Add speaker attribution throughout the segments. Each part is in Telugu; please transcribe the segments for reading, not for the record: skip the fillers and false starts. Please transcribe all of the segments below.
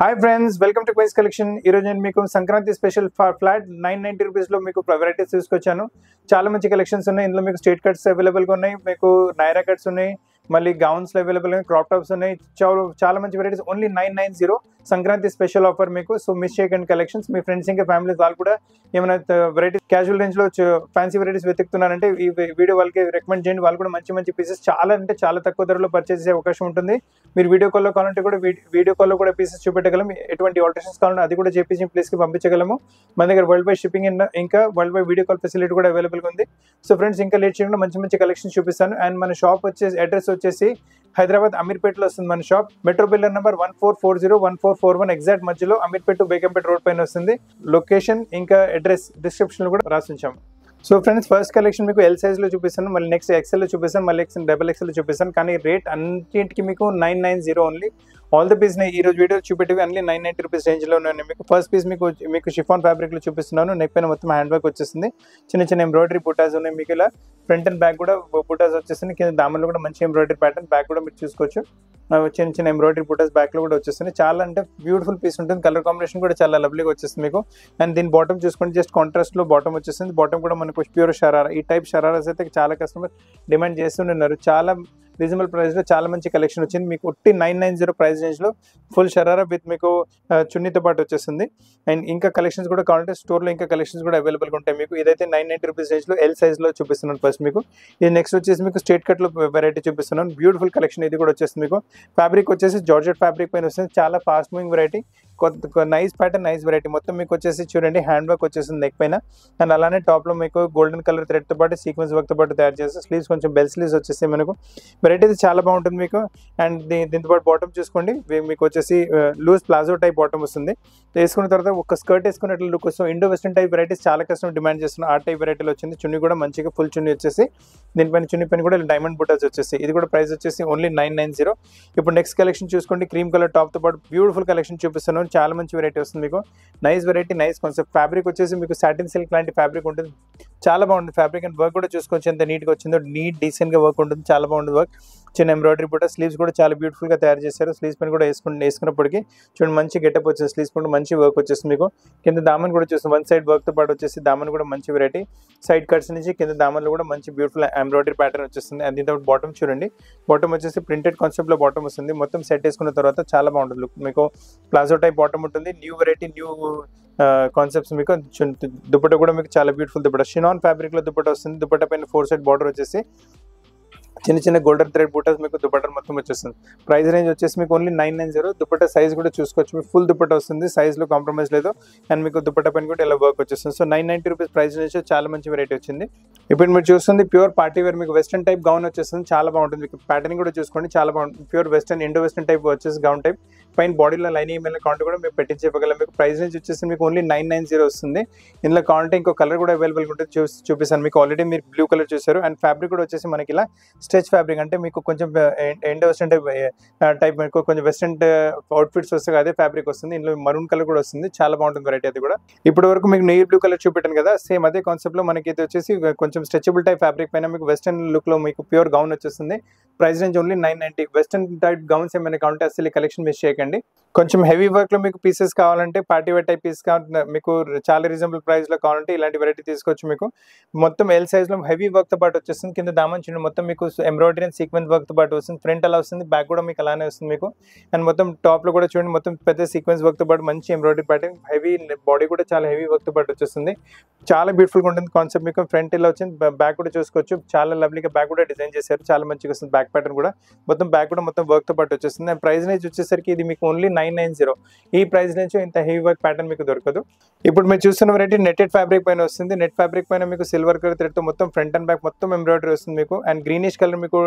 Speaker 1: Hi friends, welcome to Quinns collection. ఈరోజు నేను మీకు సంక్రాంతి స్పెషల్ ఫ్లాట్ 990 రూపీస్లో మీకు వెరైటీస్ తీసుకొచ్చాను. చాలా మంచి కలెక్షన్స్ ఉన్నాయి. ఇందులో మీకు స్ట్రేట్ కట్స్ అవైలబుల్గా ఉన్నాయి, మీకు నైరా కట్స్ ఉన్నాయి, మళ్ళీ గౌన్స్లో అవైలబుల్ ఉన్నాయి, క్రాప్ టాప్స్ ఉన్నాయి. చాలా మంచి varieties only 990 Sankranti special offer మీకు. సో మిస్ చేయకండి కలెక్షన్స్. మీ ఫ్రెండ్స్ ఇంకా ఫ్యామిలీస్ వాళ్ళు కూడా ఏమైనా వెరైటీస్ క్యాజువల్ రేంజ్లో ఫ్యాన్సీ వెరైటీస్ వెతుకుతున్నారంటే ఈ వీడియో వాళ్ళకి రికమెండ్ చేయండి. వాళ్ళు కూడా మంచి మంచి పీసెస్ చాలా తక్కువ ధరలో పర్చేస్ చేసే అవకాశం ఉంటుంది. మీరు వీడియో కాల్లో కావాలంటే కూడా వీడియో కాల్లో కూడా పీసెస్ చూపెట్టగలం. ఎటువంటి ఆల్టరేషన్స్ కావాలంటే అది కూడా చేపించి ప్లేస్కి పంపించగలము. మన దగ్గర వరల్డ్ వైడ్ షిప్పింగ్ ఇంకా world wide video call facility కూడా అవైలబుల్గా ఉంది. సో ఫ్రెండ్స్, ఇంకా లేట్ చేయకుండా మంచి మంచి కలెక్షన్స్ చూపిస్తాను. అండ్ మన షాప్ అడ్రస్ వచ్చేసి హైదరాబాద్ అమీర్పేటలో వస్తుంది మన shop. Metro biller number 1440-1441 exact మధ్యలో అమీర్పేట బేగంపేట రోడ్ పైన వస్తుంది. లొకేషన్ ఇంకా అడ్రస్ డిస్క్రిప్షన్ లో కూడా రాసి ఉంచాము. సో ఫ్రెండ్స్, ఫస్ట్ కలెక్షన్ మీకు ఎల్ సైజ్ లో చూపిస్తాను, మళ్ళీ నెక్స్ట్ ఎక్సెల్ లో చూపిస్తాను, మళ్ళీ XXL లో చూపిస్తాను. కానీ రేట్ అన్నింటికి మీకు 990 ఓన్లీ. ఆల్ ద పీస్ ఈ రోజు వీడియో చూపెట్టేవి అన్ని 990 రూపీస్ రేంజ్ లో ఉన్నాయి. మీకు ఫస్ట్ పీస్ మీకు షిఫాన్ ఫ్యాబ్రిక్ లో చూపిస్తున్నాను. నెక్ పైన మొత్తం హ్యాండ్ వర్క్ వచ్చేసింది. చిన్న చిన్న ఎంబ్రాయిడరీ బుటాస్ ఉన్నాయి. మీకు ఇలా ఫ్రంట్ అండ్ బ్యాక్ కూడా బుటాస్ వచ్చేసింది. కింద దామన్లో కూడా మంచి ఎంబ్రాయిడరీ ప్యాటర్న్, బ్యాక్ కూడా మీరు చూసుకోవచ్చు. చిన్న చిన్న ఎంబ్రాయిడరీ బుటాస్ బ్యాక్ లో కూడా వచ్చేస్తుంది. చాలా అంటే బ్యూటిఫుల్ పీస్ ఉంటుంది. కలర్ కాంబినేషన్ కూడా చాలా లవ్లీగా వచ్చేస్తుంది మీకు. అండ్ దీని బాటమ్ చూసుకుంటే జస్ట్ కాంట్రాస్ట్ లో బాటమ్ వచ్చేస్తుంది. బాటమ్ కూడా మనకు ప్యూర్ షరారా. ఈ టైప్ షరారాస్ అయితే చాలా కస్టమర్ డిమాండ్ చేస్తున్నారు. చాలా రీజనబుల్ ప్రైస్ లో చాలా మంచి కలెక్షన్ వచ్చింది. మీకు 990 ప్రైస్ రేంజ్ లో ఫుల్ షరారా విత్ మీకు చున్నీతో పాటు వచ్చేస్తుంది. అండ్ ఇంకా కలెక్షన్స్ కూడా కావాలంటే స్టోర్ లో ఇంకా కలెక్షన్స్ కూడా అవైలబుల్ గా ఉంటాయి మీకు. ఇదైతే 990 రూపీస్ రేంజ్ లో ఎల్ సైజ్ లో చూపిస్తున్నాను ఫస్ట్ మీకు. ఇది నెక్స్ట్ వచ్చేసి మీకు స్ట్రేట్ కట్ లో వెరైటీ చూపిస్తున్నాను. బ్యూటిఫుల్ కలెక్షన్ ఇది కూడా వచ్చేస్తుంది మీకు. ఫ్యాబ్రిక్ వచ్చేసి జార్జెట్ ఫ్యాబ్రిక్ పైన వస్తుంది. చాలా fast moving variety, nice pattern, nice variety. మొత్తం మీకు వచ్చేసి చూడండి హ్యాండ్ వర్క్ వచ్చేసింది నెక్ పైన. అండ్ అలానే టాప్ లో మీకు గోల్డెన్ కలర్ థ్రెడ్ తో పాటు సీక్వెన్స్ వర్క్ తో పాటు తయారు చేస్తే స్లీవ్స్ కొంచెం బెల్ స్లీవ్స్ వచ్చేసి మనకు వెరైటీ చాలా బాగుంటుంది మీకు. అండ్ దీంతో పాటు బాటమ్ చూసుకోండి, మీకు వచ్చేసి లూజ్ ప్లాజో టైప్ బాటమ్ వస్తుంది. వేసుకున్న తర్వాత ఒక స్కర్ట్ వేసుకున్నట్లు లుక్ వస్తుంది. ఇండో వెస్టర్న్ టైప్ వెరైటీస్ చాలా కస్టమర్ డిమాండ్ చేస్తున్నారు. ఆ టైప్ వెరైటీలో వచ్చింది. చున్నీ కూడా మంచిగా ఫుల్ చున్నీ వచ్చేసి దీనిపైన చున్నీ పైన కూడా డైమండ్ బుటాస్ వచ్చేసి ఇది కూడా ప్రైస్ వచ్చేసి ఓన్లీ 990. ఇప్పుడు నెక్స్ట్ కలెక్షన్ చూసుకోండి. క్రీమ్ కలర్ టాప్ తో పాటు బ్యూటిఫుల్ కలెక్షన్ చూపిస్తున్నాను. చాలా మంచి వెరైటీ వస్తుంది మీకు. Nice variety, nice concept. Fabric వచ్చేసి మీకు సాటిన్ సిల్క్ లాంటి ఫ్యాబ్రిక్ ఉంటుంది. చాలా బాగుంటుంది ఫ్యాబ్రిక్. అండ్ వర్క్ కూడా చూసుకోవచ్చు ఎంత నీట్గా వచ్చిందో. డీసెంట్ గా వర్క్ ఉంటుంది. చాలా బాగుంటుంది వర్క్. చిన్న ఎంబ్రాయిడరీ బుట్ట, స్లీవ్స్ కూడా చాలా బ్యూటిఫుల్ గా తయారు చేశారు. స్లీవ్స్ పైన కూడా వేసుకున్నప్పటికీ చూడండి మంచి గెటప్ వచ్చేసి స్లీవ్స్ పైన మంచి వర్క్ వచ్చేస్తుంది మీకు. కింద దామన్ కూడా చూస్తుంది. వన్ సైడ్ వర్క్ తో పాటు వచ్చేసి దామన్ కూడా మంచి వెరైటీ. సైడ్ కట్స్ నుంచి కింద దామన్లో కూడా మంచి బ్యూటిఫుల్ ఎంబ్రాయిడరీ ప్యాటర్న్ వచ్చేస్తుంది. అండ్ దీంతో బాటమ్ చూడండి. బాటమ్ వచ్చేసి ప్రింటెడ్ కాన్సెప్ట్ లో బాటమ్ వస్తుంది. మొత్తం సెట్ వేసుకున్న తర్వాత చాలా బాగుంటుంది లుక్. మీకు ప్లాజో టైప్ బాటమ్ ఉంటుంది. న్యూ వెరైటీ, న్యూ కాన్సెప్ట్స్ మీకు. దుపట్టా కూడా మీకు చాలా బ్యూటిఫుల్ దుపట్టా. షినాన్ ఫ్యాబ్రిక్ లో దుపట్టా వస్తుంది. దుపట్టా పైన 4 సైడ్ బార్డర్ వచ్చేసి చిన్న చిన్న గోల్డెన్ థ్రెడ్ బుటాస్ మీకు దుపట్టా మొత్తం వచ్చేస్తుంది. ప్రైస్ రేంజ్ వచ్చేసి మీకు ఓన్లీ 990. దుపట్టా సైజ్ కూడా చూసుకోవచ్చు. మీకు ఫుల్ దుపట్టా వస్తుంది. సైజ్ లో కాంప్రమైజ్ లేదు. అండ్ మీకు దుపట్టా పైన కూడా ఇలా వర్క్ వచ్చేస్తుంది. సో 990 రూపీస్ ప్రైస్ రేంజ్ చాలా మంచి వెరైటీ వచ్చింది. ఇప్పుడు మీరు చూస్తుంది ప్యూర్ పార్టీ వేర్ మీకు వెస్టర్న్ టైప్ గౌన్ వచ్చేస్తుంది. చాలా బాగుంటుంది. మీకు ప్యాటర్న్ కూడా చూసుకోండి, చాలా బాగుంటుంది. Pure western, Indo western type వచ్చేసి గౌన్ టైప్. పైన బాడీలో లైనింగ్ మీద కౌంట్ కూడా మీకు పెట్టించి ఇవ్వగలం. మీకు ప్రైస్ రేంజ్ వచ్చేసి మీకు ఓన్లీ 990 వస్తుంది. ఇందులో కౌంట్ ఇంకో కలర్ కూడా అవైలబుల్ ఉంటుంది. చూపిస్తాను మీకు. ఆల్రెడీ మీరు బ్లూ కలర్ చూసారు. అండ్ ఫ్యాబ్రిక్ కూడా వచ్చేసి మనకి ఇలా స్ట్రెచ్ ఫ్యాబ్రిక్, అంటే మీకు కొంచెం ఇండో వెస్టర్న్ టైప్ మీకు కొంచెం వెస్టర్న్ అవుట్ఫిట్స్ వస్తాయి, అదే ఫ్యాబ్రిక్ వస్తుంది. ఇందులో మరూన్ కలర్ కూడా వస్తుంది. చాలా బాగుంటుంది వెరైటీ అది కూడా. ఇప్పటి వరకు మీకు నెయ్యి బ్లూ కలర్ చూపెట్టాను కదా, సేమ్ అదే కాన్సెప్ట్ లో మనకి ఇది వచ్చేసి కొంచెం స్ట్రెచబుల్ టైప్ ఫ్యాబ్రిక్ పైన మీకు వెస్టర్న్ లుక్ లో మీకు ప్యూర్ గౌన్ వచ్చేస్తుంది. Price range only 990. Western type gowns ఏమైనా కావాలంటే అసలు కలెక్షన్ మిస్ చేయకండి. కొంచెం హెవీ వర్క్ లో మీకు పీసెస్ కావాలంటే, పార్టీ వేర్ టైప్ పీస్ కావాలంటే, మీకు చాలా రీజనబుల్ ప్రైస్ లో కావాలంటే ఇలాంటి వెరైటీ తీసుకోవచ్చు. మీకు మొత్తం ఎల్ సైజ్ లో హెవీ వర్క్ తో పాటు వచ్చేస్తుంది. కింద దామన్ చిన్న మొత్తం మీకు ఎంబ్రాయిడరీ అండ్ సీక్వెన్స్ వర్క్ తో పాటు వస్తుంది. ఫ్రంట్ అలా వస్తుంది, బ్యాక్ కూడా మీకు అలానే వస్తుంది మీకు. అండ్ మొత్తం టాప్ లో కూడా చూడండి మొత్తం పెద్ద సీక్వెన్స్ వర్క్ తో పాటు మంచి ఎంబ్రాయిడరీ ప్యాటర్న్. హెవీ బాడీ కూడా చాలా హెవీ వర్క్ తో పాటు వచ్చేస్తుంది. చాలా బ్యూటిఫుల్ గా ఉంటుంది కాన్సెప్ట్. మీకు ఫ్రంట్ ఇలా వచ్చింది, బ్యాక్ కూడా చూసుకోవచ్చు. చాలా లవ్లీగా బ్యాక్ కూడా డిజైన్ చేశారు. చాలా మంచిగా వస్తుంది బ్యాక్ ప్యాటర్న్ కూడా. మొత్తం బ్యాక్ కూడా మొత్తం వర్క్ తో పాటు వచ్చేస్తుంది. అండ్ ప్రైస్ రేంజ్ వచ్చేసరికి ఇది మీకు ఓన్లీ 990. ఈ ప్రైస్ నుంచి ఇంత హెవీ వర్క్ ప్యాటర్న్ మీకు దొరకదు. ఇప్పుడు మీరు చూస్తున్న వెరైటీ నెట్టెడ్ ఫ్యాబ్రిక్ పైన వస్తుంది. నెట్ ఫ్యాబ్రిక్ పైన మీకు సిల్వర్ కలర్ థ్రెడ్ తో మొత్తం ఫ్రంట్ అండ్ బ్యాక్ మొత్తం ఎంబ్రాయిడరీ వస్తుంది మీకు. అండ్ గ్రీనిష్ కలర్ మీకు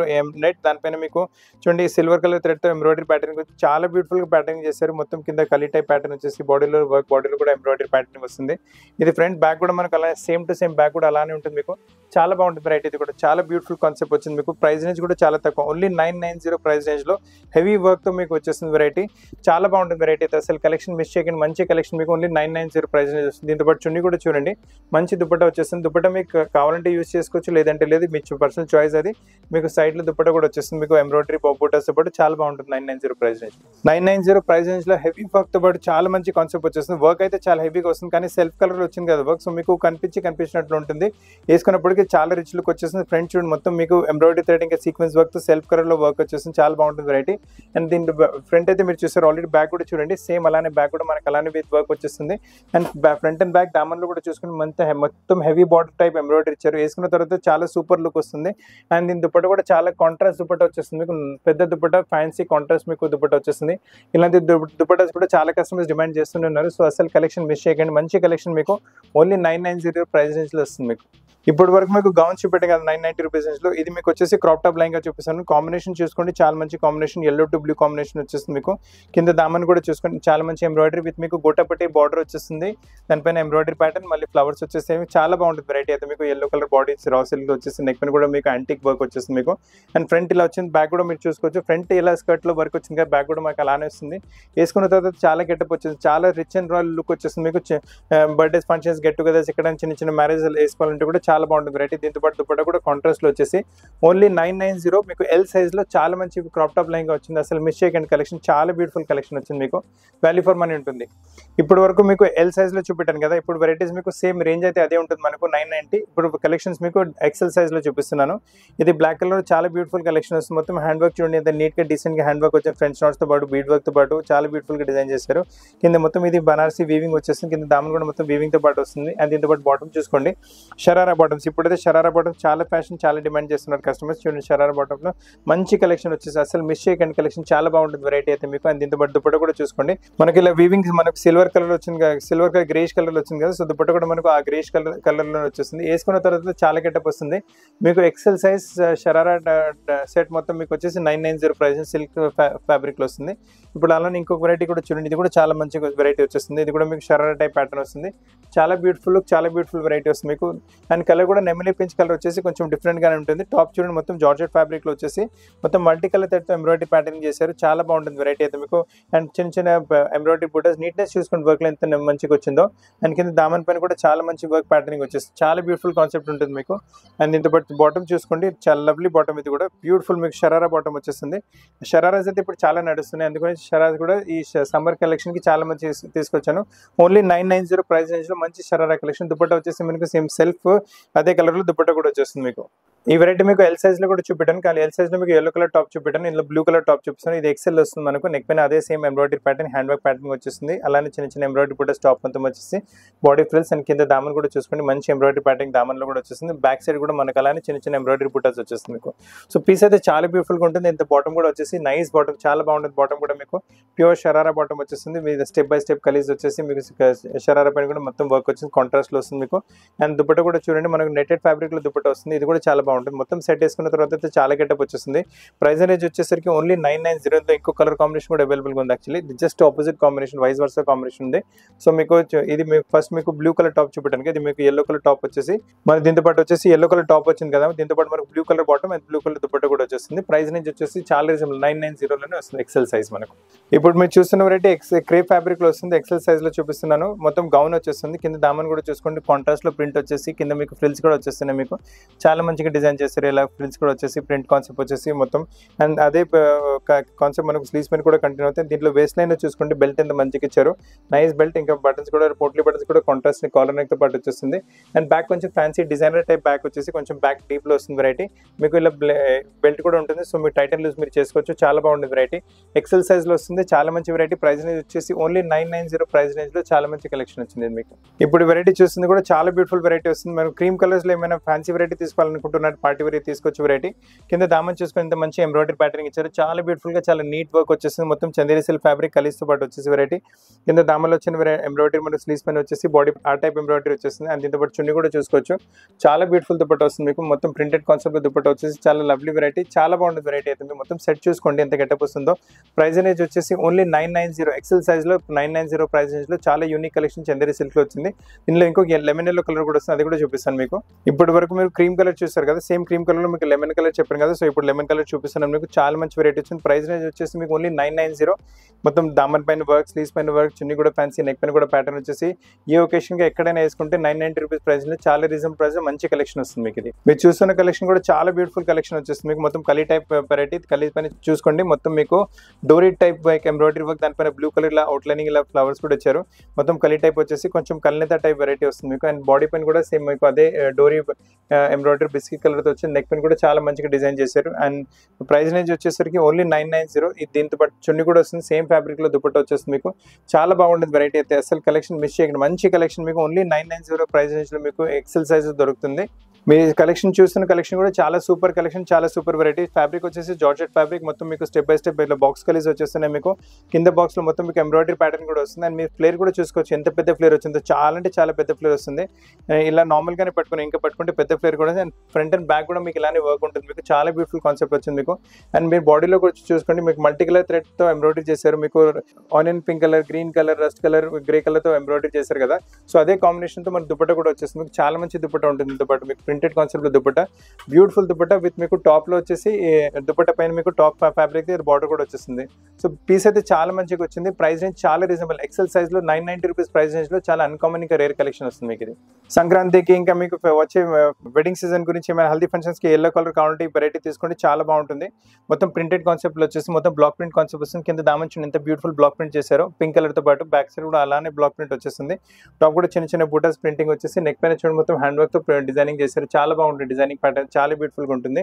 Speaker 1: నెట్, దానిపైన మీకు చూడండి సిల్వర్ కలర్ థ్రెడ్ తో ఎంబ్రాయిడరీ ప్యాటర్న్ చాలా బ్యూటిఫుల్ గా ప్యాటర్న్ చేశారు. మొత్తం కింద కలీ టైప్ ప్యాటర్న్ వచ్చేసి బాడీలో వర్క్, బాడీలో కూడా ఎంబ్రాయిడరీ ప్యాటర్న్ వస్తుంది. ఇది ఫ్రంట్, బ్యాక్ కూడా మనకు అలా సేమ్ టు సేమ్ బ్యాక్ కూడా అలానే ఉంటుంది మీకు. చాలా బాగుంటుంది వెరైటీ. ఇది కూడా చాలా బ్యూటిఫుల్ కాన్సెప్ట్ వచ్చింది మీకు. ప్రైస్ రేంజ్ కూడా చాలా తక్కువ, ఓన్లీ 990 ప్రైస్ రేంజ్లో హెవీ వర్క్తో మీకు వచ్చేస్తుంది వెరైటీ. చాలా బాగుంటుంది వెరైటీ అయితే, అసలు కలెక్షన్ మిస్ చేయకండి. మంచి కలెక్షన్ మీకు ఓన్లీ 990 ప్రైస్ రేంజ్ వస్తుంది. దీంతో పాటు చున్నీ కూడా చూడండి, మంచి దుపట్టా వచ్చేస్తుంది. దుపట్టా మీకు కావాలంటే యూస్ చేసుకోవచ్చు, లేదంటే లేదు, మీ పర్సనల్ చాయిస్ అది. మీకు సైడ్లో దుపట్టా కూడా వచ్చేస్తుంది మీకు ఎంబ్రాయిడరీ బూటాస్తో పాటు చాలా బాగుంటుంది 990 ప్రైస్ రేంజ్. 990 ప్రైస్ రేంజ్లో హెవీ వర్క్తో పాటు చాలా మంచి కాన్సెప్ట్ వచ్చేస్తుంది. వర్క్ అయితే చాలా హెవీగా వస్తుంది, కానీ సెల్ఫ్ కలర్ వచ్చింది కదా వర్క్, సో మీకు కనిపించినట్లు ఉంటుంది. వేసుకున్నప్పటికీ చాలా రిచ్ లుక్ వచ్చేస్తుంది. ఫ్రంట్ చూడండి, మొత్తం మీకు ఎంబ్రాయిడరీ థ్రెడ్ ఇంకా సీక్వెన్స్ వర్క్ తో సెల్ఫ్ కలర్ లో వర్క్ వచ్చేస్తుంది. చాలా బాగుంటుంది వెరైటీ. అండ్ దీని ఫ్రంట్ అయితే మీరు చూసారు ఆల్రెడీ, బ్యాక్ కూడా చూడండి సేమ్ అలానే, బ్యాక్ కూడా మనకు అలానే విత్ వర్క్ వచ్చేస్తుంది. అండ్ ఫ్రంట్ అండ్ బ్యాక్ దామన్లో కూడా చూసుకుని మొత్తం హెవీ బార్డర్ టైప్ ఎంబ్రాయిడరీ ఇచ్చారు. వేసుకున్న తర్వాత చాలా సూపర్ లుక్ వస్తుంది. అండ్ దీని దుపట్టా కూడా చాలా కాంట్రాస్ట్ దుపట్టా వచ్చేస్తుంది మీకు. పెద్ద దుపట్టా, ఫ్యాన్సీ కాంట్రాస్ట్ మీకు దుపట్టా వచ్చేస్తుంది. ఇలాంటి దుపట్టాస్ కూడా చాలా కస్టమర్స్ డిమాండ్ చేస్తున్నారు. సో అసలు కలెక్షన్ మిస్ చేయకండి, మంచి కలెక్షన్ మీకు ఓన్లీ 990 ప్రైస్ రేంజ్ లో వస్తుంది మీకు. ఇప్పుడు వరకు మీకు గౌన్ చూపెట్టాం కదా 990 రూపీస్ రేంజ్ లో, ఇది మీకు వచ్చేసి క్రాప్ టాప్ లైన్ గా చూపిస్తాను. కాంబినేషన్ చూసుకోండి, చాలా మంచి combination, yellow to blue combination వచ్చేస్తుంది మీకు. కింద దామన్ కూడా చూసుకోండి, చాలా మంచి ఎంబ్రాయిడరీ విత్ మీకు గోటపట్టి బార్డర్ వచ్చేస్తుంది. దానిపైన ఎంబ్రాయిడరీ ప్యాటర్న్, మళ్ళీ ఫ్లవర్స్ వచ్చేసి చాలా బాగుంటుంది వెరైటీ అయితే మీకు. Yellow colour body raw silk వచ్చేసి, నెక్ పైన కూడా మీకు యాంటిక్ వర్క్ వచ్చేస్తుంది మీకు. అండ్ ఫ్రంట్ ఇలా వచ్చింది, బ్యాక్ కూడా మీరు చూసుకోవచ్చు. ఫ్రంట్ ఇలా స్కర్ట్ లో వర్క్ వచ్చింది కదా, బ్యాక్ కూడా మాకు అలానే వస్తుంది. వేసుకున్న తర్వాత చాలా గెటప్ వచ్చేసి, చాలా రిచ్ అండ్ రాయల్ లుక్ వచ్చేస్తుంది మీకు. బర్త్డేస్, ఫంక్షన్స్, గెట్ టుగెదర్స్, ఇక్కడ చిన్న మ్యారేజ్ వేసుకోవాలంటే కూడా చాలా బాగుంటుంది వెరైటీ. దీంతో పాటు దుపట్టా కూడా కాంట్రాస్ట్ లో వచ్చేసి ఓన్లీ 990 మీకు. ఎల్ సైజ్ లో చాలా మంచి క్రాప్ టాప్ లైన్ గా వచ్చింది. అసలు మిస్ చేయకండి కలెక్షన్, చాలా బ్యూటిఫుల్ కలెక్షన్ వచ్చింది మీకు. వాల్యూ ఫర్ మనీ ఉంటుంది. ఇప్పుడు వరకు మీకు ఎల్ సైజ్ లో చూపెట్టాను కదా, ఇప్పుడు వెరైటీస్ మీకు సేమ్ రేంజ్ అయితే అదే ఉంటుంది మనకు 990. ఇప్పుడు కలెక్షన్స్ మీకు ఎక్సెల్ సైజ్ లో చూపిస్తున్నాను. ఇది బ్లాక్ కలర్ చాలా బ్యూటిఫుల్ కలెక్షన్ వస్తుంది. మొత్తం హ్యాండ్ వర్క్ చూడండి, ఎంత నీట్ గా డీసెంట్ గా హ్యాండ్ వర్క్ వచ్చే ఫ్రెంచ్ నోట్స్ తో పాటు బీడ్ వర్క్ తో పాటు చాలా బ్యూటిఫుల్ గా డిజైన్ చేశారు. కింద మొత్తం ఇది బనారసి వీవింగ్ వచ్చేస్తుంది. కింద దామన్ కూడా మొత్తం వీవింగ్ తో పాటు వస్తుంది. అండ్ దీంతో పాటు బాటమ్ చూసుకోండి, షరారా బాటమ్స్. ఇప్పుడైతే షరారా బాటమ్ చాలా ఫ్యాషన్, చాలా డిమాండ్ చేస్తున్నారు కస్టమర్స్. చూడండి షరారా బాటమ్ లో మంచి కలెక్షన్ వచ్చేసి, అసలు మిస్ చేయకండి కలెక్షన్, చాలా బాగుంటుంది వెరైటీ అయితే మీకు. అండ్ దీంతో పాటు దుపట్టా కూడా చూసుకోండి, మనకి ఇలా వీవింగ్ మనకు సిల్వర్ కలర్ వచ్చింది కదా, సిల్వర్ కలర్ గ్రేష్ కలర్ వచ్చింది కదా, సో దుపట్టా కూడా మనకు ఆ గ్రేష్ కలర్ లో వచ్చేస్తుంది. వేసుకున్న తర్వాత చాలా గెటప్ వస్తుంది మీకు. ఎక్సెల్ సైజ్ షరారా సెట్ మొత్తం మీకు వచ్చేసి 990 ప్రైస్, సిల్క్ ఫ్యాబ్రిక్ లో వస్తుంది. ఇప్పుడు అలానే ఇంకొక వెరైటీ కూడా చూడండి, ఇది కూడా చాలా మంచి వెరైటీ వచ్చేస్తుంది. ఇది కూడా మీకు షరారా టైప్ ప్యాటర్న్ వస్తుంది. చాలా బ్యూటిఫుల్ లుక్, చాలా బ్యూటిఫుల్ వెరైటీ వస్తుంది మీకు. అండ్ కలర్ కూడా నెమలి పించ్ కలర్ వచ్చేసి కొంచెం డిఫరెంట్ గానే ఉంటుంది. టాప్ చూడండి, మొత్తం జార్జెట్ ఫ్యాబ్రిక్ లో వచ్చేసి మొత్తం మల్టీ కలర్ తో ఎంబ్రాయిడరీ ప్యాటర్న్ చేశారు. చాలా బాగుంటుంది వెరైటీ అయితే మీకు. అండ్ చిన్న ఎంబ్రాయిడరీ బూటస్, నీట్నెస్ చూసుకుని వర్క్ లో ఎంత మంచిగా వచ్చిందో. అండ్ కింద దామన్ పైన కూడా చాలా మంచి వర్క్ ప్యాటర్నింగ్ వచ్చేస్తుంది. చాలా బ్యూటిఫుల్ కాన్సెప్ట్ ఉంటుంది మీకు. అండ్ దీంతో పాటు బాటమ్ చూసుకోండి, చాలా లవ్లీ బాటమ్. ఇది కూడా బ్యూటిఫుల్ మీకు షరారా బాటమ్ వచ్చేస్తుంది. షరారాస్ అయితే ఇప్పుడు చాలా నడుస్తున్నాయి, అందుకని షరారా కూడా ఈ సమ్మర్ కలెక్షన్ కి చాలా మంచి తీసుకొచ్చాను. ఓన్లీ 990 ప్రైస్ రేంజ్ లో మంచి షరారా కలెక్షన్. దుపట్టా వచ్చేసి మీకు సేమ్ సెల్ఫ్ అదే కలర్ లో దుపట్టా కూడా వచ్చేస్తుంది మీకు. ఈ వెరైటీ మీకు ఎల్ సైజ్ లో కూడా చూపెట్టాను, కానీ ఎల్ సైజ్ లో మీకు ఎల్లో కలర్ టాప్ చూపెట్టాను, ఇందులో బ్లూ కలర్ టాప్ చూపిస్తాను. ఇది ఎక్సెల్ వస్తుంది మనకు. నెక్ పైన అదే same embroidery pattern, hand work pattern వచ్చేస్తుంది. అలానే చిన్న ఎంబ్రాయిడరీ బూటస్ టాప్ మొత్తం వచ్చేసి బాడీ ఫ్రిల్స్. అండ్ కింద దామన్ కూడా చూసుకోండి, మంచి ఎంబ్రాయిడరీ ప్యాటర్న్ దామన్ లో కూడా వచ్చేస్తుంది. బ్యాక్ సైడ్ కూడా మనకు అలానే చిన్న ఎంబ్రాయిడరీ బూటస్ వచ్చేస్తుంది మీకు. సో పీస్ అయితే చాలా బ్యూటిఫుల్ గా ఉంటుంది. ఇంత బాటమ్ కూడా వచ్చేసి నైస్ బాటమ్, చాలా బాగుంటుంది. బాటమ్ కూడా మీకు ప్యూర్ షరారా బాటమ్ వచ్చేస్తుంది. మీద స్టెప్ బై స్టెప్ కలీజ్ వచ్చేసి మీకు షరారా పైన కూడా మొత్తం వర్క్ వచ్చింది, కాంట్రాస్ట్ లో వస్తుంది మీకు. అండ్ దుపట్టా కూడా చూడండి, మనకు నెటెడ్ ఫ్యాబ్రిక్ లో దుపట్టా వస్తుంది. ఇది కూడా చాలా బాగుంటుంది. మొత్తం సెట్ వేసుకున్న తర్వాత అయితే చాలా గెటప్ వచ్చేస్తుంది. ప్రైస్ రేంజ్ వచ్చేసరికి ఓన్లీ 990. ఇంకో కలర్ కాంబినేషన్ కూడా అవైలబుల్ గా ఉంది. Actually just opposite combination, vice versa combination ఉంది. సో మీకు ఇది మీకు ఫస్ట్ మీకు బ్లూ కలర్ టాప్ చూపెట్టాను, ఇది మీకు ఎల్లో కలర్ టాప్ వచ్చేసి, మరి దీంతో పాటు వచ్చేసి ఎల్లో కలర్ టాప్ వచ్చింది కదా, దీంతో పాటు మనకు blue colour bottom and blue colour dupatta కూడా వచ్చేస్తుంది. ప్రైస్ రేంజ్ వచ్చేసి చాలా రీజనబుల్, 990 లోనే వస్తుంది ఎక్సెల్ సైజ్ మనకు. ఇప్పుడు మీరు చూస్తున్న వెరైటీ క్రేప్ ఫ్యాబ్రిక్ లో వస్తుంది. ఎక్సెల్ సైజ్ లో చూపిస్తున్నాను. మొత్తం గౌన్ వచ్చేస్తుంది. కింద దామన్ కూడా చూసుకోండి, కాంట్రాస్ట్ లో ప్రింట్ వచ్చేసి కింద మీకు ఫ్రిల్స్ కూడా వచ్చేస్తున్నాయి మీకు. చాలా మంచిగా డిజైన్ చేస్తారు. ఇలా ఫ్రిల్స్ కూడా వచ్చేసి ప్రింట్ కాన్సెప్ట్ వచ్చేసి మొత్తం. అండ్ అదే కాన్సెప్ట్ మనకు స్లీవ్స్ పైన కూడా కంటిన్యూ అవుతాయి. దీంట్లో వేస్ట్ లైన్ చూసుకోండి, బెల్ట్ ఎంత మంచిగా ఇచ్చారు, నైస్ బెల్ట్. ఇంకా బటన్స్ కూడా పోట్లీ బటన్స్ కూడా కాంట్రాస్ట్ కాలర్ నెక్ తో పాటు వచ్చేస్తుంది. అండ్ బ్యాక్ కొంచెం ఫ్యాన్సీ డిజైనర్ టైప్ బ్యాక్ వచ్చేసి కొంచెం బ్యాక్ డీప్ లో వస్తుంది వెరైటీ మీకు. ఇలా బెల్ట్ కూడా ఉంటుంది, సో మీరు టైట్ అండ్ లూజ్ మీరు చేసుకోవచ్చు. చాలా బాగుంటుంది వెరైటీ. ఎక్సెల్ సైజ్ లో వస్తుంది, చాలా మంచి వెరైటీ. ప్రైస్ రేంజ్ వచ్చేసి ఓన్లీ 990 ప్రైస్ రేంజ్ లో చాలా మంచి కలెక్షన్ వచ్చింది మీకు. ఇప్పుడు వెరైటీ చూస్తుంది కూడా చాలా బ్యూటిఫుల్ వెరైటీ వస్తుంది. మనం క్రీమ్ కలర్స్ లో ఏమైనా ఫ్యాన్సీ వెరైటీ తీసుకోవాలనుకుంటున్నారా, పార్టీ వేర్ తీసుకొచ్చి వెరైటీ. కింద దామన్ చూసుకొని ఇంత మంచి ఎంబ్రాయిడరీ ప్యాటర్న్ ఇచ్చారు, చాలా బ్యూటిఫుల్ గా చాలా నీట్ వర్క్ వచ్చేసింది. మొత్తం చందేరి సిల్క్ ఫ్యాబ్రిక్ కలిస్తో పాటు వచ్చేసి వెరైటీ. కింద దామన్లో వచ్చిన ఎంబ్రాయిడరీ మన స్లీవ్స్ పైన వచ్చేసి బాడీ ఆ టైప్ ఎంబ్రాయిడరీ వచ్చేసింది. అండ్ దీంతో పాటు చున్నీ కూడా చూసుకోవచ్చు, చాలా బ్యూటిఫుల్ దుపట్టా వస్తుంది మీకు. మొత్తం ప్రింటెడ్ కాన్సెప్ట్ దుపట్టా వచ్చేసి చాలా లవ్లీ వెరైటీ, చాలా బాగుంటుంది వెరైటీ అయితే. మీరు మొత్తం సెట్ చూసుకోండి ఎంత గెటప్ వస్తుందో. ప్రైస్ అనేది వచ్చేసి ఓన్లీ 990 ఎక్సెల్ సైజ్ లో 990 ప్రైస్ రేంజ్ లో చాలా యూనిక్ కలెక్షన్ చందేరి సిల్క్ లో వచ్చింది. ఇందులో ఇంకొక లెమన్ ఎల్లో కలర్ కూడా వస్తుంది, అది కూడా చూపిస్తాను మీకు. ఇప్పటి వరకు మీరు క్రీమ్ కలర్ చూస్తారు కదా, సేమ్ క్రీమ్ కలర్ లో మీకు లెమన్ కలర్ చెప్పాను కదా, సో ఇప్పుడు లెమన్ కలర్ చూపిస్తున్నాను మీకు. చాలా మంచి వెరైటీ వచ్చింది. ప్రైస్ రేంజ్ వచ్చేసి మీకు ఓన్లీ 990. మొత్తం దామన్ పైన వర్క్, స్లీవ్స్ పైన వర్క్, చున్నీ కూడా ఫ్యాన్సీ, నెక్ పైన కూడా ప్యాటర్న్ వచ్చేసి ఏ ఒకేషన్ గా ఎక్కడైనా వేసుకుంటే 990 రూపీస్ ప్రైస్ లో చాలా రీజనబుల్ ప్రైస్ లో మంచి కలెక్షన్ వస్తుంది మీకు. ఇది మీరు చూస్తున్న కలెక్షన్ కూడా చాలా బ్యూటిఫుల్ కలెక్షన్ వచ్చేస్తుంది మీకు. మొత్తం కలీ టైప్ వెరైటీ, కలీ పైన చూసుకోండి. మొత్తం మీకు డోరీ టైప్ ఎంబ్రాయిడరీ వర్క్, దానిపైన బ్లూ కలర్ ఇలా అవుట్లైనింగ్ ఇలా ఫ్లవర్స్ కూడా వచ్చారు. మొత్తం కలీ టైప్ వచ్చేసి కొంచెం కల్నేత టైప్ వెరైటీ వస్తుంది మీకు. అండ్ బాడీ పైన కూడా సేమ్ మీకు అదే డోరీ ఎంబ్రాయిడరీ బిస్కెట్ కలర్ తో వచ్చింది. నెక్ పైన కూడా చాలా మంచిగా డిజైన్ చేశారు. అండ్ ప్రైస్ రేంజ్ వచ్చేసరికి ఓన్లీ 990. దీంతో పాటు చున్నీ కూడా వస్తుంది, సేమ్ ఫ్యాబ్రిక్ లో దుపట్టా వచ్చేస్తుంది మీకు. చాలా బాగుంటుంది వెరైటీ అయితే, అసలు కలెక్షన్ మిస్ చేయకండి. మంచి కలెక్షన్ మీకు ఓన్లీ 990 ప్రైస్ రేంజ్ లో మీకు ఎక్సెల్ సైజ్ దొరుకుతుంది. మీ కలెక్షన్ చూస్తున్న కలెక్షన్ కూడా చాలా సూపర్ కలెక్షన్, చాలా సూపర్ వెరైటీ. ఫ్యాబ్రిక్ వచ్చేసి జార్జెట్ ఫ్యాబ్రిక్, మొత్తం మీకు స్టెప్ బై స్టెప్ ఇట్లా బాక్స్ కలీస్ వచ్చేస్తున్నాయి మీకు. కింద బాక్స్ లో మొత్తం మీకు ఎంబ్రాయిడరీ ప్యాటర్న్ కూడా వస్తుంది. అండ్ మీరు ఫ్లేర్ కూడా చూసుకోవచ్చు, ఎంత పెద్ద ఫ్లేర్ వచ్చిందో, చాలా అంటే చాలా పెద్ద ఫ్లేర్ వస్తుంది. ఇలా నార్మల్ గానే పట్టుకుని ఇంకా పట్టుకుంటే పెద్ద ఫ్లేర్ కూడా. అండ్ ఫ్రంట్ అండ్ బ్యాక్ కూడా మీకు ఇలానే వర్క్ ఉంటుంది మీకు. చాలా బ్యూటిఫుల్ కాన్సెప్ట్ వచ్చింది మీకు. అండ్ మీరు బాడీలో కూడా చూసుకోండి, మీకు మల్టీ కలర్ థ్రెడ్ తో ఎంబ్రాయిడరీ చేశారు. మీకు onion pink colour, green colour, rust colour, grey colour తో ఎంబ్రాయిడరీ చేశారు కదా, సో అదే కాంబినేషన్ తో మన దుపట్టా కూడా వచ్చేస్తుంది మీకు. చాలా మంచి దుపట్టా ఉంటుంది. దీంతో పాటు మీకు ప్రింటెడ్ కాన్సెప్ట్ లో దుపట్టా, బ్యూటిఫుల్ దుపట్టా విత్ మీకు టాప్ లో వచ్చేసి దుపట్టా పైన మీకు టాప్ ఫ్యాబ్రిక్ బార్డర్ కూడా వచ్చేస్తుంది. సో పీస్ అయితే చాలా మంచిగా వచ్చింది. ప్రైస్ రేంజ్ చాలా రీజనబుల్, ఎక్సెల్ సైజ్ లో 990 రూపీస్ ప్రైస్ రేంజ్ లో చాలా అన్కామన్ ఇంకా రేర్ కలెక్షన్ వస్తుంది మీకు. ఇది సంక్రాంతికి ఇంకా మీకు వచ్చే వెడ్డింగ్ సీజన్ గురించి ఏమైనా హల్దీ ఫంక్షన్స్ కి ఎల్లో కలర్ కావాలంటే ఈ వెరైటీ తీసుకోండి, చాలా బాగుంటుంది. మొత్తం ప్రింటెడ్ కాన్సెప్ట్ లో వచ్చేసి మొత్తం బ్లాక్ ప్రింట్ కాన్సెప్ట్ వస్తుంది. కింద దామన్ చూడండి ఎంత బ్యూటిఫుల్ బ్లాక్ ప్రింట్ చేశారు పింక్ కలర్ తో పాటు. బ్యాక్ సైడ్ కూడా అలానే బ్లాక్ ప్రింట్ వచ్చేస్తుంది. టాప్ కూడా చిన్న చిన్న బూటాస్ ప్రింటింగ్ వచ్చేసి, నెక్ పైన చూడండి మొత్తం హ్యాండ్ వర్క్ తో డిజైనింగ్ చేశారు. చాలా బాగుంటుంది డిజైనింగ్ ప్యాటర్న్, చాలా బ్యూటిఫుల్ గా ఉంటుంది.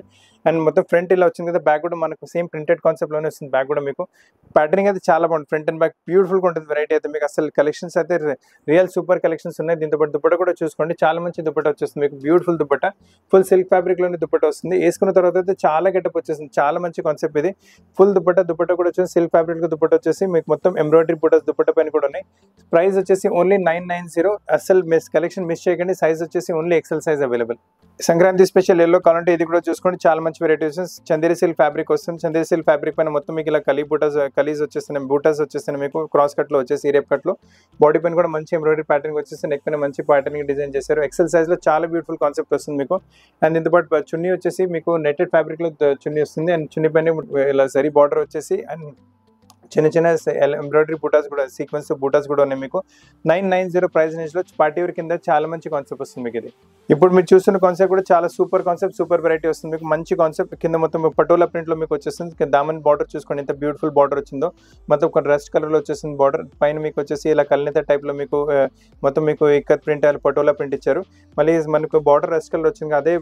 Speaker 1: అండ్ మొత్తం ఫ్రంట్ ఇలా వచ్చింది కదా, బ్యాక్ కూడా మనకు సేమ్ ప్రింటెడ్ కాన్సెప్ట్ లోనే వస్తుంది. బ్యాక్ కూడా మీకు ప్యాటర్నింగ్ అయితే చాలా బాగుంటుంది, ఫ్రంట్ అండ్ బ్యాక్ బ్యూటిఫుల్ గా ఉంటుంది వెరైటీ అయితే మీకు. అసలు కలెక్షన్స్ అయితే రియల్ సూపర్ కలెక్షన్స్ ఉన్నాయి. దీంతో పాటు దుపట్టా కూడా చూసుకోండి, చాలా మంచి దుపట్టా వచ్చేస్తుంది మీకు. Beautiful dupatta, full silk fabric లోని దుపట్టా వస్తుంది. వేసుకున్న తర్వాత అయితే చాలా గెటప్ వచ్చేస్తుంది, చాలా మంచి కాన్సెప్ట్ ఇది. ఫుల్ దుపట్టా కూడా వచ్చేసి సిల్క్ ఫ్యాబ్రిక్ దుపట్టా వచ్చేసి మీకు మొత్తం ఎంబ్రాయిడరీ బూటాస్ దుపట్టా పైన కూడా ఉన్నాయి. ప్రైస్ వచ్చేసి ఓన్లీ 990. అసలు కలెక్షన్ మిస్ చేయకండి. సైజ్ వచ్చేసి only XL size available. Sankranti special yellow కావాలంటే ఇది కూడా చూసుకోండి, చాలా మంచి వెరైటీస్. చందేరి సిల్క్ ఫ్యాబ్రిక్ వస్తుంది. చందేరి సిల్క్ ఫ్యాబ్రిక్ పైన మొత్తం మీకు ఇలా కలీస్ వచ్చేస్తున్నాయి, బూటాస్ వచ్చేస్తున్నాయి మీకు. క్రాస్ కట్ లో వచ్చేసి రేప్ కట్ లో బాడీ పైన కూడా మంచి ఎంబ్రాయిడరీ ప్యాటర్న్ వచ్చేసి, నెక్ పైన మంచి ప్యాటర్న్ డిజైన్ చేశారు. ఎక్సెల్ సైజ్ లో చాలా బ్యూటిఫుల్ కాన్సెప్ట్ వస్తుంది మీకు. అండ్ దీంతో పాటు చున్నీ వచ్చేసి మీకు నెట్టెడ్ ఫ్యాబ్రిక్ లో చున్నీ వస్తుంది. అండ్ చున్నీ పైన ఇలా సరీ బార్డర్ వచ్చేసి, అండ్ చిన్న చిన్న ఎంబ్రాయిడరీ బూటాస్ కూడా, సీక్వెన్స్ బూటాస్ కూడా ఉన్నాయి మీకు. 990 ప్రైస్ రేంజ్ లో పార్టీ వేర్ కింద చాలా మంచి కాన్సెప్ట్ వస్తుంది మీకు. ఇది ఇప్పుడు మీరు చూస్తున్న కాన్సెప్ట్ కూడా చాలా సూపర్ కాన్సెప్ట్, సూపర్ వెరైటీ వస్తుంది మీకు. మంచి కాన్సెప్ట్. కింద మొత్తం పటోలా ప్రింట్ లో మీకు వచ్చేస్తుంది. దామన్ బార్డర్ చూసుకోండి ఎంత బ్యూటిఫుల్ బార్డర్ వచ్చిందో. మొత్తం ఒక రస్ట్ కలర్ లో వచ్చేసింది బార్డర్. పైన మీకు వచ్చేసి ఇలా కల్నేత టైప్ లో మీకు మొత్తం మీకు ఇక్కత్ ప్రింట్, పటోలా ప్రింట్ ఇచ్చారు. మళ్ళీ మనకు బార్డర్ రస్ట్ కలర్ వచ్చింది, అదే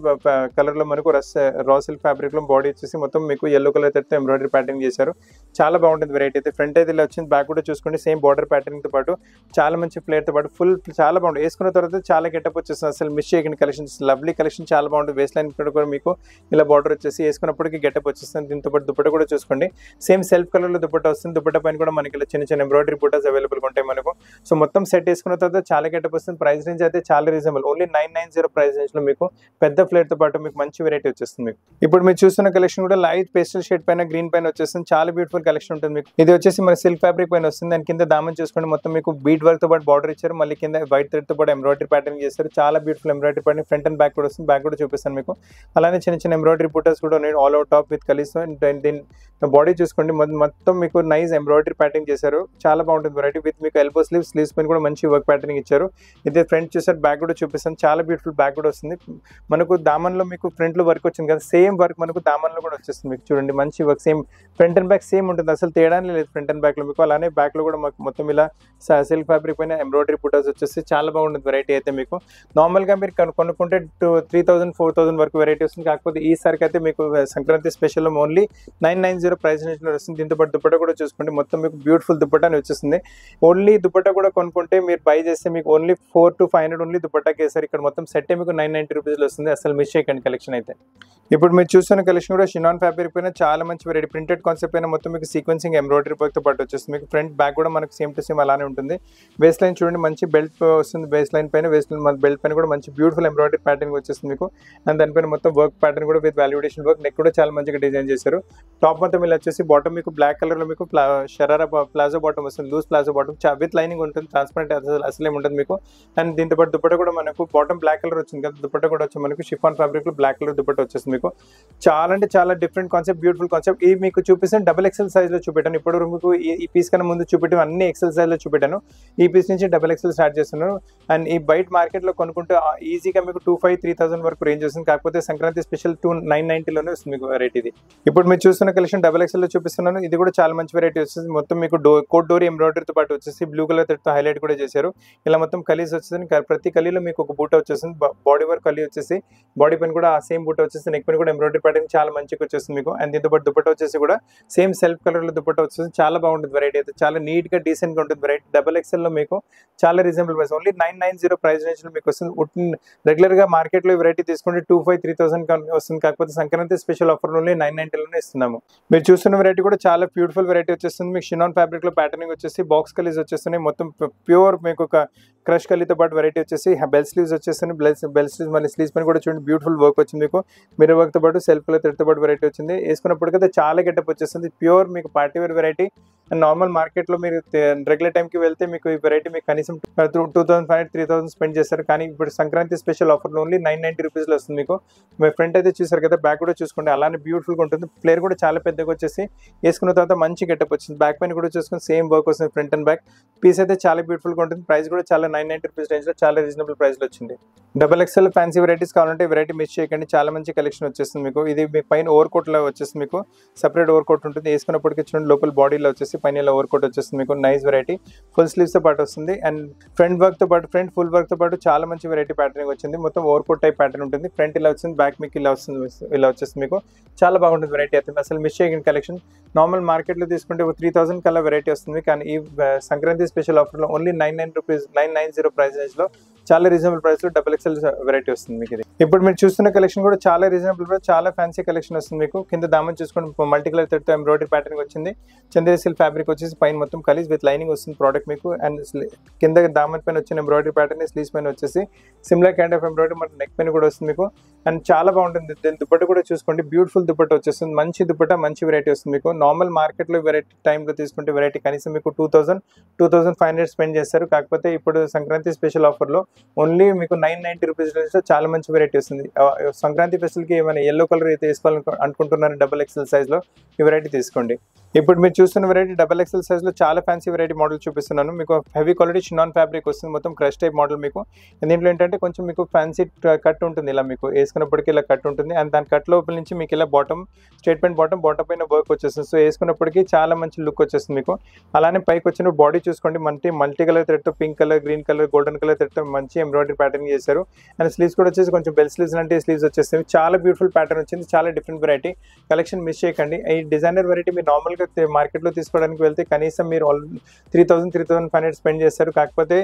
Speaker 1: కలర్ లో మనకు రా సిల్క్ ఫ్యాబ్రిక్ లో బాడీ వచ్చేసి మొత్తం మీకు ఎల్లో కలర్ తో ఎంబ్రాయిడరీ ప్యాటర్న్ చేశారు. చాలా బాగుంటుంది వెరైటీ అయితే. ఫ్రంట్ అయితే ఇలా వచ్చింది, బ్యాక్ కూడా చూసుకోండి సేమ్ బార్డర్ ప్యాటర్న్ తో పాటు చాలా మంచి ఫ్లేర్ తో పాటు ఫుల్ చాలా బాగుంటుంది. వేసుకున్న తర్వాత చాలా గెటప్ వచ్చేస్తుంది. అసలు మిస్ చేయకండి కలెక్షన్స్, లవ్లీ కలెక్షన్, చాలా బాగుంటుంది. వేస్ట్ లైన్ కూడా మీకు ఇలా బార్డర్ వచ్చేసి వేసుకున్నప్పటికీ గెటప్ వచ్చేస్తుంది. దీంతో పాటు దుపట్టా కూడా చూసుకోండి, సేమ్ సెల్ఫ్ కలర్ లో దుపట్టా వస్తుంది. దుపట్టా పైన కూడా మనకి ఇలా చిన్న చిన్న ఎంబ్రాయిడరీ బూటాస్ అవైలబుల్ ఉంటాయి మనకు. సో మొత్తం సెట్ వేసుకున్న తర్వాత చాలా గెటప్ వస్తుంది. ప్రైస్ రేంజ్ అయితే చాలా రీజనబుల్, ఓన్లీ 990 ప్రైస్ రేంజ్ లో మీకు పెద్ద ఫ్లేర్ తో పాటు మీకు మంచి వెరైటీ వచ్చేస్తుంది మీకు. ఇప్పుడు మీరు చూస్తున్న కలెక్షన్ కూడా లైట్ పేస్టల్ షేడ్ పైన గ్రీన్ పైన వచ్చేస్తుంది. చాలా బ్యూటిఫుల్ కలెక్షన్ ఉంటుంది మీకు. ఇది వచ్చేసి మన సిల్క్ ఫ్యాబ్రిక్ పైన వస్తుంది. దాని కింద దామన్ చూసుకోండి మొత్తం మీకు బీట్ వర్క్ తో పాటు బార్డర్ ఇచ్చారు. మళ్ళీ కింద వైట్ థ్రెడ్ తో పాటు ఎంబ్రాయిడరీ ప్యాటర్న్ చేస్తారు. చాలా beautiful embroidery pattern. Front and back కూడా వస్తుంది. బ్యాక్ కూడా చూపిస్తాను మీకు. అలానే చిన్న చిన్న ఎంబ్రాయిడరీ బూటాస్ కూడా ఉన్నాయి ఆల్ ఓవర్ టాప్ విత్ కలీస్. దీని బాడీ చూసుకోండి మొత్తం మీకు నైస్ ఎంబ్రాయిడరీ ప్యాటర్న్ చేశారు. చాలా బాగుంటుంది వెరైటీ విత్ మీకు ఎల్బో స్లీవ్స్ పైన కూడా మంచి వర్క్ ప్యాటర్న్ ఇచ్చారు. ఇదే ఫ్రంట్ చూసారు, బ్యాక్ కూడా చూపిస్తాను. చాలా బ్యూటిఫుల్ బ్యాక్ కూడా వస్తుంది. మనకు దామన్ లో మీకు ఫ్రంట్ లో వర్క్ వచ్చింది కదా, సేమ్ వర్క్ మనకు దామన్ లో కూడా వచ్చేస్తుంది మీకు. చూడండి మంచి work, same front and back same ఉంటుంది. అసలు తేడానే లేదు ఫ్రంట్ అండ్ బ్యాక్లో మీకు. అలానే బ్యాక్లో కూడా మాకు మొత్తం ఇలా సిల్క్ ఫ్యాబ్రిక్ పైన ఎంబ్రాయిడరీ బుటాస్ వచ్చేసి చాలా బాగుంటుంది వెరైటీ అయితే మీకు. నార్మల్గా మీరు కొనుక్కుంటే 3000 4000 వరకు వెరైటీ వస్తుంది. కాకపోతే ఈసారికి అయితే మీకు సంక్రాంతి స్పెషల్లో ఓన్లీ 990 ప్రైస్ రేంజ్లో వస్తుంది. దీంతో పాటు దుపట్టా కూడా చూసుకోండి, మొత్తం మీకు బ్యూటిఫుల్ దుపట్టా అని వచ్చేస్తుంది. ఓన్లీ దుపట్టా కూడా కొనుక్కుంటే మీరు బై చేస్తే మీకు ఓన్లీ 400 to 500 ఓన్లీ దుపట్టాకి వేసారు. ఇక్కడ మొత్తం సెట్ మీకు 990 రూపీస్లో వస్తుంది. అసలు మిస్ చేయకండి కలెక్షన్ అయితే. ఇప్పుడు మీరు చూస్తున్న కలెక్షన్ కూడా షినాన్ ఫ్యాబ్రిక్ పైన చాలా మంచి వెరైటీ ప్రింటెడ్ కాన్సెప్ట్ పైన మొత్తం మీకు సీక్వెన్సింగ్ ఎంబ్రాయిడరీ వర్క్తో పాటు వచ్చేస్తుంది. మీకు ఫ్రంట్ బ్యాక్ కూడా మనకు సేమ్ టు సేమ్ అలానే ఉంటుంది. వేస్ట్ లైన్ చూడండి, మంచి బెల్ట్ వస్తుంది. వేస్ట్ లైన్ పైన బెల్ట్ పైన కూడా మంచి బ్యూటిఫుల్ ఎంబ్రాయిడరీ ప్యాటర్న్ వచ్చేస్తుంది మీకు. అండ్ దానిపైన మొత్తం వర్క్ ప్యాటర్న్ కూడా విత్ వాల్యుడేషన్ వర్క్, నెక్ కూడా చాలా మంచిగా డిజైన్ చేశారు. టాప్ మొత్తం ఇలా వచ్చేసి బాటమ్ మీకు బ్లాక్ కలర్లో మీకు షరారా ప్లాజో బాటమ్ వస్తుంది, loose palazzo bottom with lining ఉంటుంది, ట్రాన్స్పరెంట్ అసలేం ఉంటుంది మీకు. అండ్ దీంతో పాటు దుపట్టా కూడా మనకు బాటమ్ బ్లాక్ కలర్ వచ్చింది కదా, దుపట్టా కూడా వచ్చి మనకు షిఫాన్ ఫ్యాబ్రిక్లో బ్లాక్ కలర్ దుపట్టా వచ్చేస్తుంది మీకు. చాలా అంటే చాలా డిఫరెంట్ కాన్సెప్ట్, బ్యూటిఫుల్ కాన్సెప్ట్. ఈ మీకు చూపిస్తాను డబుల్ ఎక్సెల్ సైజ్లో చూపెట్టాను. ఇప్పుడు మీకు ఈ పీస్ కన్నా ముందు చూపెట్టాను అన్ని ఎక్సెల్ సైజ్లో చూపెట్టాను. ఈ పీస్ నుంచి డబుల్ ఎక్సెల్ స్టార్ట్ చేస్తున్నాను. అండ్ ఈ బయట మార్కెట్లో కొనుక్కుంటే ఈజీగా మీకు 2500-3000 వరకు రేంజ్ వస్తుంది. కాకపోతే సంక్రాంతి స్పెషల్ 990లోనే వస్తుంది మీకు వెరైటీ ఇది. ఇప్పుడు మీరు చూస్తున్న కలెక్షన్ డబుల్ ఎక్సెల్లో చూపిస్తున్నాను. ఇది కూడా చాలా మంచి వెరైటీ వస్తుంది. మొత్తం మీకు కోట్ డోరీ ఎంబ్రాయిడరీతో పాటు వచ్చేసి బ్లూ కలర్ తో హైలైట్ కూడా చేశారు. ఇలా మొత్తం కలీస్ వచ్చేసి ప్రతి కలీలో మీకు ఒక బూట వచ్చేస్తుంది. బాడీ వర్క్ కలీ వచ్చేసి బాడీ పైన కూడా ఆ సేమ్ బూట వచ్చేసి నెక్ పైన కూడా ఎంబ్రాయిడరీ ప్యాటర్న్ చాలా మంచిగా వచ్చేస్తుంది మీకు. అండ్ దీంతో పాటు దుపట్టా వచ్చేసి కూడా సేమ్ సెల్ఫ్ కలర్ లో దుపట్టా వచ్చేసి చాలా బాగుంటుంది వెరైటీ అయితే. చాలా నీట్ గా డీసెంట్ గా ఉంటుంది వెరైటీ. డబుల్ ఎక్సెల్ లో మీకు చాలా reasonable price, only 990 price range లో మీకు వస్తుంది. రెగ్యులర్ గా మార్కెట్ లో వెరైటీ తీసుకుంటే 2500-3000 వస్తుంది. కాకపోతే సంక్రాంతి స్పెషల్ ఆఫర్ ఓన్లీ 990లోనే ఇస్తున్నాము. మీరు చూస్తున్న వెరైటీ కూడా చాలా బ్యూటిఫుల్ వెరైటీ వచ్చేస్తుంది. మీకు షినాన్ ఫ్యాబ్రిక్ లో ప్యాటర్నింగ్ వచ్చేసి బాక్స్ కలీస్ వచ్చేస్తున్నాయి. మొత్తం ప్యూర్ మీకు ఒక క్రష్ కలీతో పాటు వెరైటీ వచ్చేసి బెల్ స్లీవ్స్ వచ్చేస్తున్నాయి. బెల్ స్లీవ్స్ మళ్ళీ స్లీవ్స్ పైన కూడా చూడండి బ్యూటిఫుల్ వర్క్ వచ్చింది మీకు. మిర్రర్ వర్క్ తో పాటు సెల్ఫ్ కలర్ థ్రెడ్ తో పాటు వెరైటీ వచ్చింది. వేసుకున్నప్పటికైతే చాలా గెటప్ వచ్చేస్తుంది. ప్యూర్ మీకు party wear variety. And normal మార్కెట్లో మీరు రెగ్యులర్ టైంకి వెళ్తే మీకు ఈ వెరైటీ మీకు కనీసం 2500-3000 స్పెండ్ చేస్తారు. కానీ ఇప్పుడు సంక్రాంతి స్పెషల్ ఆఫర్లో ఓన్లీ 990 రూపీస్లో వస్తుంది మీకు. మీ ఫ్రంట్ అయితే చూసారు కదా, బ్యాక్ కూడా చూసుకోండి అలానే బ్యూటిఫుల్గా ఉంటుంది. ప్లేయర్ కూడా చాలా పెద్దగా వచ్చేసి వేసుకున్న తర్వాత మంచి గెటప్ వచ్చింది. బ్యాక్ పైన కూడా చూసుకుని సేమ్ వర్క్ వస్తుంది ఫ్రంట్ అండ్ బ్యాక్. పీస్ అయితే చాలా బ్యూటిఫుల్గా ఉంటుంది. ప్రైస్ కూడా చాలా 990 రూపీస్ రేంజ్లో చాలా రీజనబుల్ ప్రైస్లో వచ్చింది. డబల్ ఎక్స్ఎల్ ఫ్యాన్సీ వెరైటీస్ కావాలంటే వెరైటీ మిస్ చేయకండి, చాలా మంచి కలెక్షన్ వచ్చేస్తుంది మీకు. ఇది మీ పైన ఓవర్ కోట్లో వచ్చేస్తుంది మీకు, సపరేట్ ఓవర్ కోట్ ఉంటుంది. వేసుకున్నప్పటికీ చూడండి లోపల బాడీలో వచ్చేసి పైన ఇలా ఓవర్ కోట్ వచ్చేస్తుంది మీకు. నైస్ వెరైటీ, ఫుల్ స్లీవ్స్ తో పాటు వస్తుంది. అండ్ ఫ్రంట్ వర్క్ తో పాటు ఫ్రంట్ ఫుల్ వర్క్ తో పాటు చాలా మంచి వెరైటీ ప్యాటర్నింగ్ వచ్చింది. మొత్తం ఓవర్ కోట్ టైప్ ప్యాటర్న్ ఉంటుంది. ఫ్రంట్ ఇలా వస్తుంది, బ్యాక్ మీకు ఇలా వస్తుంది, ఇలా వచ్చేస్తుంది మీకు. చాలా బాగుంటుంది వెరైటీ అయితే, అసలు మిస్ చేయకండి కలెక్షన్. నార్మల్ మార్కెట్లో తీసుకుంటే 3000 కల్లా వెరైటీ వస్తుంది. కానీ ఈ సంక్రాంతి స్పెషల్ ఆఫర్లో ఓన్లీ 990 ప్రైస్ రేంజ్ లో చాలా రీజనబుల్ ప్రైస్ లో డబుల్ ఎక్స్ఎల్ వెరైటీ వస్తుంది మీకు. ఇది ఇప్పుడు మీరు చూస్తున్న కలెక్షన్ కూడా చాలా రీజనబుల్ ప్రైస్, చాలా ఫ్యాన్సీ కలెక్షన్ వస్తుంది మీకు. కింద దామన్ చూసుకోండి మల్టీ కలర్ థ్రెడ్ తో ఎంబ్రాయిడరీ ప్యాటర్న్ వచ్చింది. చందేరి సిల్క్ ఫ్యాబ్రిక్ వచ్చేసి పైన మొత్తం కలీస్ విత్ లైనింగ్ వస్తుంది ప్రోడక్ట్ మీకు. అండ్ కింద దామన్ పైన వచ్చిన ఎంబ్రాయిడరీ ప్యాటర్న్, స్లీవ్స్ పైన వచ్చేసి సిమిలర్ కైండ్ ఆఫ్ ఎంబ్రాయిడరీ మన నెక్ పైన కూడా వస్తుంది మీకు. అండ్ చాలా బాగుంటుంది. దుపట్ట కూడా చూసుకోండి, బ్యూటిఫుల్ దుపట్ట వచ్చేస్తుంది. మంచి దుపట్ట, మంచి వెరైటీ వస్తుంది మీకు. నార్మల్ మార్కెట్లో వెరైటీ టైంలో తీసుకుంటే వెరైటీ కనీసం మీకు 2500 స్పెండ్ చేస్తారు. కాకపోతే ఇప్పుడు సంక్రాంతి స్పెషల్ ఆఫర్లో ఓన్లీ మీకు 990 రూపీస్ రేంజ్లో చాలా మంచి వెరైటీ వస్తుంది. సంక్రాంతి ఫెస్టివల్కి ఏమైనా ఎల్లో కలర్ అయితే వేసుకోవాలని అనుకుంటున్నారు డబల్ ఎక్స్ఎల్ సైజ్లో ఈ వెరైటీ తీసుకోండి. ఇప్పుడు మీరు చూస్తున్న వెరైటీ డబల్ ఎక్స్ఎల్ సైజ్లో చాలా ఫ్యాన్సీ వెరైటీ మోడల్ చూపిస్తున్నాను మీకు. హెవీ క్వాలిటీ షినాన్ ఫ్యాబ్రిక్ వస్తుంది, మొత్తం క్రష్ టైప్ మోడల్ మీకు. దీంట్లో ఏంటంటే కొంచెం మీకు ఫ్యాన్సీ కట్ ఉంటుంది, ఇలా మీకు వేసుకున్నప్పటికీ ఇలా కట్ ఉంటుంది. అండ్ దాని కట్ లోపల నుంచి మీకు ఇలా బాటమ్ స్ట్రేట్ ప్యాంట్ బాటమ్ పైన వర్క్ వచ్చేస్తుంది. సో వేసుకున్నప్పటికీ చాలా మంచి లుక్ వచ్చేస్తుంది మీకు. అలానే పైకి వచ్చిన బాడీ చూసుకోండి, మల్టీ కలర్ థ్రెడ్తో pink colour, green colour, golden colour థ్రెడ్తో మంచి ఎంబ్రాయిడరీ ప్యాటర్న్ చేశారు. అండ్ స్లీవ్స్ కూడా వచ్చేసి కొంచెం బెల్ స్లీవ్స్ లాంటి స్లీవ్స్ వచ్చేస్తాయి. చాలా బ్యూటిఫుల్ ప్యాటర్న్ వచ్చింది, చాలా డిఫరెంట్ వెరైటీ. కలెక్షన్ మిస్ చేయకండి. ఈ డిజైనర్ వెరైటీ మీరు నార్మల్గా మార్కెట్లో తీసుకోవడానికి వెళ్తే కనీసం మీరు 3000-3500 స్పెండ్ చేస్తారు. కాకపోతే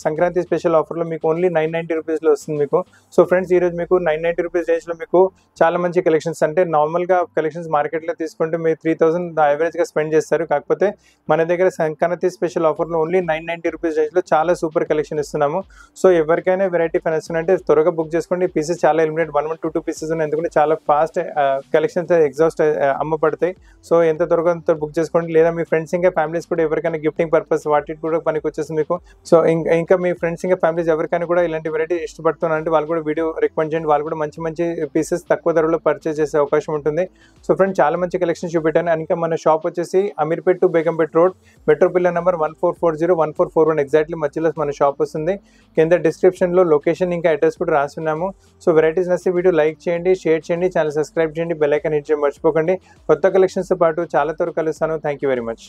Speaker 1: సంక్రాంతి స్పెషల్ ఆఫర్లో మీకు ఓన్లీ 990 రూపీస్లో వస్తుంది మీకు. సో ఫ్రెండ్స్, ఈరోజు మీకు 990 రూపీస్ రేంజ్లో మీకు చాలా మంచి కలెక్షన్స్, అంటే నార్మల్గా కలెక్షన్స్ మార్కెట్లో తీసుకుంటే మీరు 3000 యావరేజ్గా స్పెండ్ చేస్తారు. కాకపోతే మన దగ్గర సంక్రాంతి స్పెషల్ ఆఫర్లో ఓన్లీ 990 రూపీస్ రేంజ్లో చాలా సూపర్ కలెక్షన్ ఇస్తున్నాము. సో ఎవరికైనా వెరైటీ ఫైనాన్స్ అంటే త్వరగా బుక్ చేసుకోండి. పీసెస్ చాలా ఎలిమినేట్ 1-2 పీసెస్ ఉన్నాయి, ఎందుకంటే చాలా ఫాస్ట్ కలెక్షన్స్ ఎగ్జాస్ట్ అమ్మబడతాయి. సో ఎంత త్వరగా బుక్ చేసుకోండి. లేదా మీ ఫ్రెండ్స్ ఇంకా ఫ్యామిలీస్ కూడా ఎవరికైనా గిఫ్టింగ్ పర్పస్ వాటి కూడా పనికి వచ్చేసి మీకు. సో ఇంకా మీ ఫ్రెండ్స్ ఇంకా ఫ్యామిలీస్ ఎవరికైనా కూడా ఇలాంటి వెరైటీ ఇష్టపడుతున్నారంటే వాళ్ళు కూడా వీడియో రికమెండ్ చేయండి. వాళ్ళు కూడా మంచి మంచి పీసెస్ తక్కువ ధరలో పర్చేస్ చేసే అవకాశం ఉంటుంది. సో ఫ్రెండ్స్, చాలా మంచి కలెక్షన్ చూపెట్టాను. ఇంకా మన షాప్ వచ్చేసి Ameerpet to Begumpet road, metro pillar number 1440-1441 exactly మధ్యలో మన షాప్ వస్తుంది. కింద డిస్క్రిప్షన్లో లొకేషన్ ఇంకా అడ్రస్ కూడా రాస్తున్నాము. సో వెరైటీస్ నచ్చి వీడియో లైక్ చేయండి, షేర్ చేయండి, ఛానల్ సబ్స్క్రైబ్ చేయండి, బెల్ ఐకాన్ హిట్ చేయడం మర్చిపోకండి. కొత్త కలెక్షన్స్తో పాటు చాలా చాలా త్వరగా కలుస్తాను. Thank you very much.